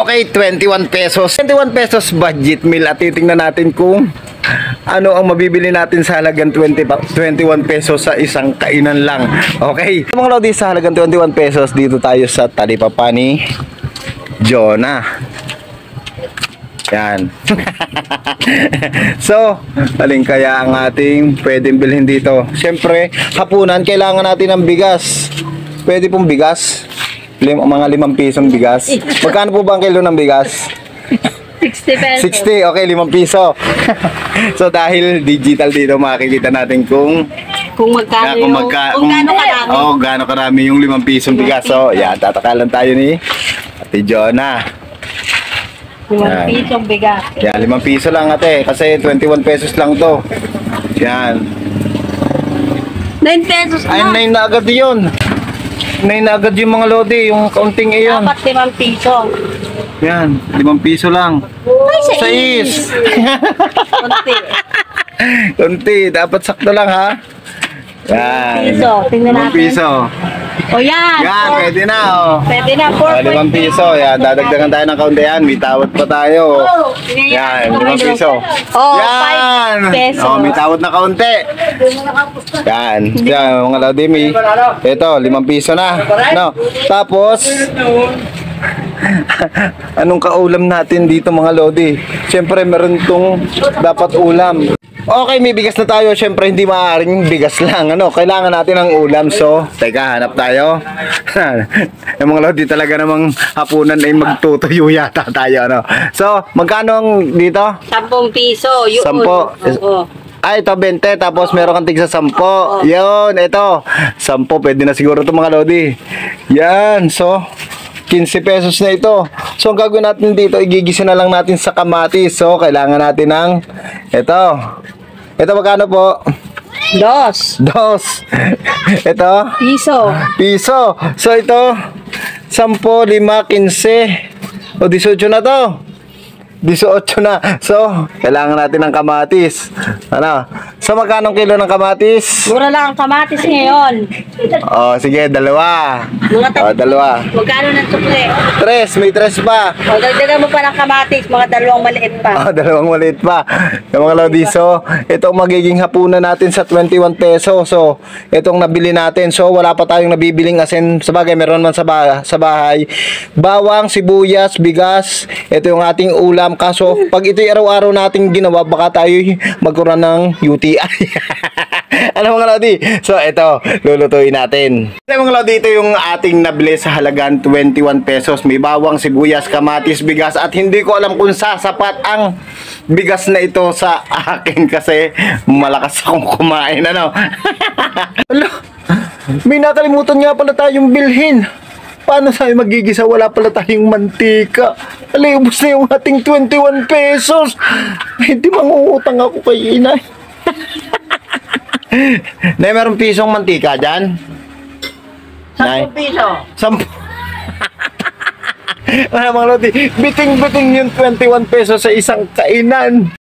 Okay, 21 pesos. 21 pesos budget meal at titingnan natin kung ano ang mabibili natin sa halagang 21 pesos sa isang kainan lang. Okay. Mga lodi, sa halagang 21 pesos dito tayo sa talipapa ni Jonah. Yan. So, alin kaya ang ating pwedeng bilhin dito? Siyempre, hapunan kailangan natin ng bigas. Pwede pong bigas. Mga 5 pisong bigas. Magkano po ba ang kilo ng bigas? 60 pesos. 60, okay, 5 piso. So dahil digital dito, makikita natin kung magkano kung gaano karami. Oh, gaano karami yung 5 pisong bigas. So, yan, tatakalan tayo ni Ate Jonah. 5 pisong bigas. Yan, 5 piso lang ate, kasi 21 pesos lang to. Yan. 9 pesos Ay, na. 9 na agad yun. 9 na agad yung mga lodi, yung kaunting iyon. Dapat 5 piso. Yan, 5 piso lang. Ay, 6. Kunti. Kunti, dapat sakto lang ha. Yan. Piso, tingnan 5 natin. piso. O yan. Yan, pwede na oh. Pwede na. 5 piso, yan, dadagdagan tayo ng kaunti yan. May tawad pa tayo. Yan, 5 piso. Oh, Yan. 5 pesos. Oh, may tawad na kaunti. Yan. Yan, mga lodi, may ito, 5 piso na. No. Tapos anong kaulam natin dito mga lodi? Siyempre meron tong dapat ulam. Okay, may bigas na tayo. Siyempre hindi maaaring bigas lang. Ano, kailangan natin ng ulam. So, teka, hanap tayo. Yung mga lodi talaga namang hapunan ay magtutuyo yata tayo. Ano? So, magkano ang dito? 10 piso. Yun. 10. Oo. Ay, ito 20. Tapos meron kang tigsa 10. Yun, ito. 10. Pwede na siguro ito mga lodi. Yan. So, 15 pesos na ito. So, ang gagawin natin dito, igigisa na lang natin sa kamatis. So, kailangan natin ng ito. Ito magkano po? 2. 2. Ito? Piso. Piso. So, ito 10, 5, 15. O, 18 na to. 18 na. So, kailangan natin ng kamatis. Ano? So, magkano kilo ng kamatis? Mura lang ang kamatis ngayon. Oh, sige, 2. Mga Oh, 2. Magkano ng sukle? 3, may 3 pa. O, dagdagan mo pa ng kamatis. Mga 2 maliit pa. Oh, 2 maliit pa. Yung mga lodi, so, itong magiging hapunan natin sa 21 peso. So, itong nabili natin. So, wala pa tayong nabibiling asin. Sabagay, meron man sa bahay. Bawang, sibuyas, bigas. Ito yung ating ulam. Kaso, pag ito'y araw-araw nating ginawa, baka tayo magkaroon ng UTI. Ano mga lodi? So, ito, lulutuin natin. Ito mga lodi, ito yung ating nabili sa halagang 21 pesos. May bawang, sibuyas, kamatis, bigas. At hindi ko alam kung sasapat ang bigas na ito sa akin kasi malakas akong kumain. Ano? Ala, may nakalimutan nga pala tayong bilhin. Paano tayo magigisa? Wala pala tayong mantika. Alibos na yung ating 21 pesos. Hindi mangungutang ako kay inay. Nay, meron pisong mantika dyan? 10 piso. 10. Ano mga lodi, biting-biting yung 21 pesos sa isang kainan.